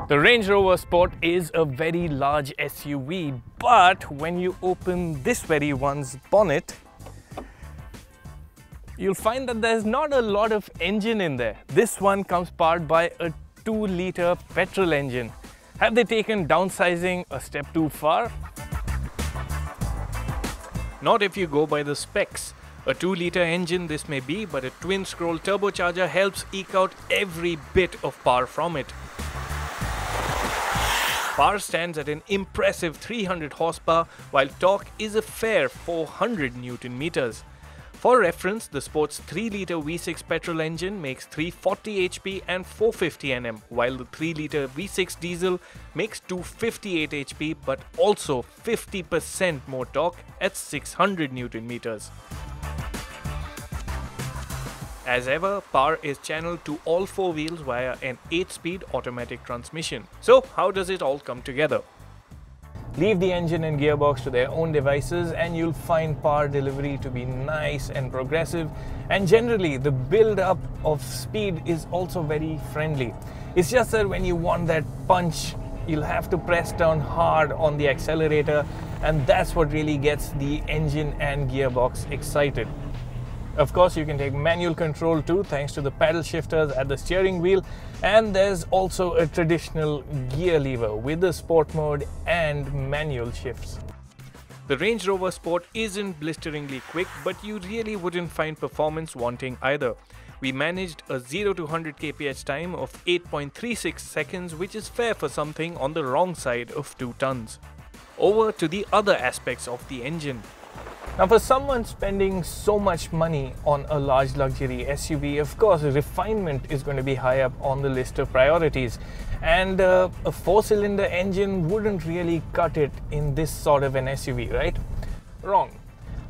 The Range Rover Sport is a very large SUV, but when you open this very one's bonnet, you'll find that there's not a lot of engine in there. This one comes powered by a 2-liter petrol engine. Have they taken downsizing a step too far? Not if you go by the specs. A 2-liter engine this may be, but a twin-scroll turbocharger helps eke out every bit of power from it. Power stands at an impressive 300 horsepower, while torque is a fair 400 Newton meters. For reference, the Sport's 3-liter V6 petrol engine makes 340 HP and 450 Nm, while the 3-liter V6 diesel makes 258 HP but also 50% more torque at 600 Newton meters. As ever, power is channeled to all 4 wheels via an 8-speed automatic transmission. So, how does it all come together? Leave the engine and gearbox to their own devices and you'll find power delivery to be nice and progressive, and generally the build-up of speed is also very friendly. It's just that when you want that punch, you'll have to press down hard on the accelerator, and that's what really gets the engine and gearbox excited. Of course, you can take manual control too, thanks to the paddle shifters at the steering wheel, and there's also a traditional gear lever with the sport mode and manual shifts. The Range Rover Sport isn't blisteringly quick, but you really wouldn't find performance wanting either. We managed a 0 to 100 kph time of 8.36 seconds, which is fair for something on the wrong side of 2 tons. Over to the other aspects of the engine. Now, for someone spending so much money on a large luxury SUV, of course, refinement is going to be high up on the list of priorities. And a 4-cylinder engine wouldn't really cut it in this sort of an SUV, right? Wrong.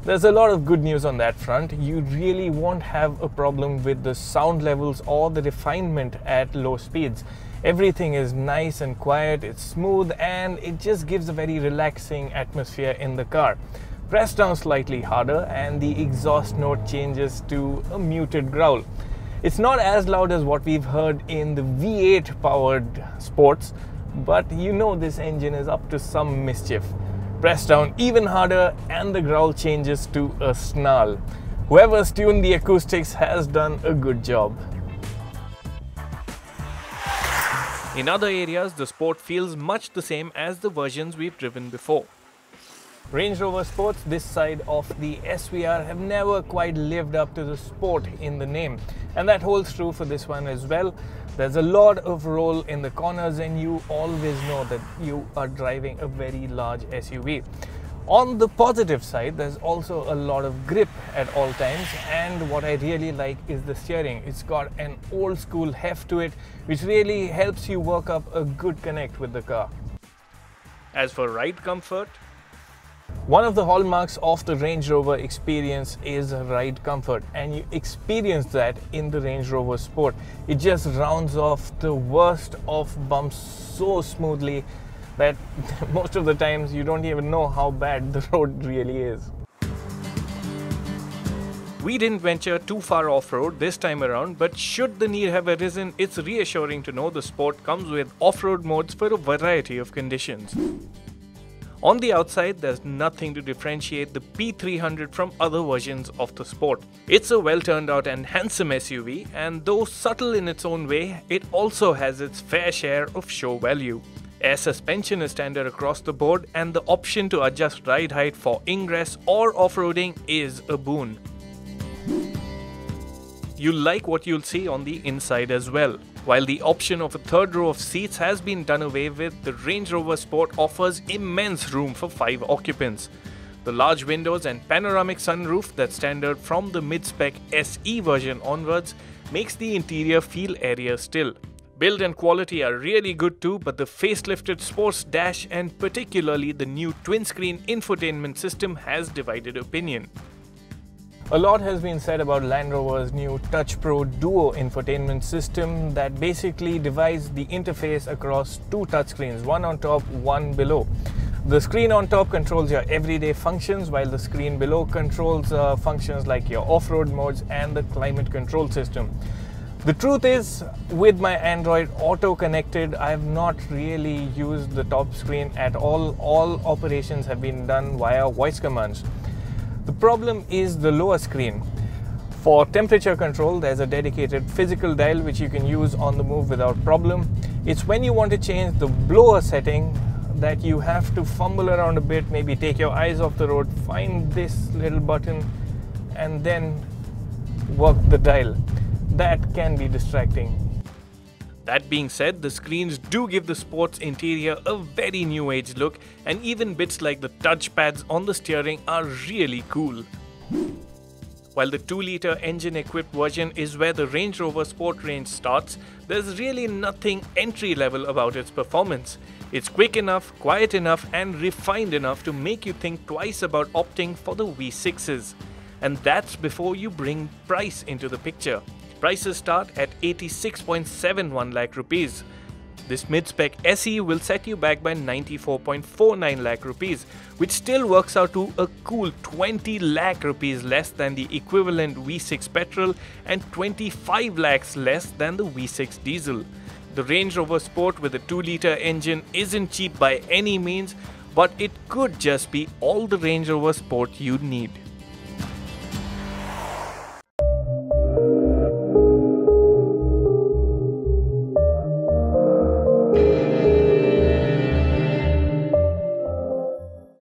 There's a lot of good news on that front. You really won't have a problem with the sound levels or the refinement at low speeds. Everything is nice and quiet, it's smooth, and it just gives a very relaxing atmosphere in the car. Press down slightly harder and the exhaust note changes to a muted growl. It's not as loud as what we've heard in the V8 powered sports, but you know this engine is up to some mischief. Press down even harder and the growl changes to a snarl. Whoever's tuned the acoustics has done a good job. In other areas, the Sport feels much the same as the versions we've driven before. Range Rover Sports this side of the SVR have never quite lived up to the Sport in the name, and that holds true for this one as well. There's a lot of roll in the corners and you always know that you are driving a very large SUV. On the positive side, there's also a lot of grip at all times, and what I really like is the steering. It's got an old school heft to it, which really helps you work up a good connect with the car. As for ride comfort, one of the hallmarks of the Range Rover experience is ride comfort, and you experience that in the Range Rover Sport. It just rounds off the worst of bumps so smoothly that most of the times you don't even know how bad the road really is. We didn't venture too far off-road this time around, but should the need have arisen, it's reassuring to know the Sport comes with off-road modes for a variety of conditions. On the outside, there's nothing to differentiate the P300 from other versions of the Sport. It's a well turned out and handsome SUV, and though subtle in its own way, it also has its fair share of show value. Air suspension is standard across the board, and the option to adjust ride height for ingress or off-roading is a boon. You'll like what you'll see on the inside as well. While the option of a third row of seats has been done away with, the Range Rover Sport offers immense room for 5 occupants. The large windows and panoramic sunroof that's standard from the mid-spec SE version onwards makes the interior feel airier still. Build and quality are really good too, but the facelifted sports dash and particularly the new twin-screen infotainment system has divided opinion. A lot has been said about Land Rover's new Touch Pro Duo infotainment system that basically divides the interface across 2 touchscreens, one on top, one below. The screen on top controls your everyday functions, while the screen below controls functions like your off-road modes and the climate control system. The truth is, with my Android Auto connected, I have not really used the top screen at all. All operations have been done via voice commands. The problem is the lower screen. For temperature control, there's a dedicated physical dial which you can use on the move without problem. It's when you want to change the blower setting that you have to fumble around a bit, maybe take your eyes off the road, find this little button and then work the dial. That can be distracting. That being said, the screens do give the sports interior a very new age look, and even bits like the touchpads on the steering are really cool. While the 2-litre engine-equipped version is where the Range Rover Sport range starts, there's really nothing entry-level about its performance. It's quick enough, quiet enough and refined enough to make you think twice about opting for the V6s. And that's before you bring price into the picture. Prices start at 86.71 lakh rupees. This mid-spec SE will set you back by 94.49 lakh rupees, which still works out to a cool 20 lakh rupees less than the equivalent V6 petrol and 25 lakhs less than the V6 diesel. The Range Rover Sport with a 2-litre engine isn't cheap by any means, but it could just be all the Range Rover Sport you'd need.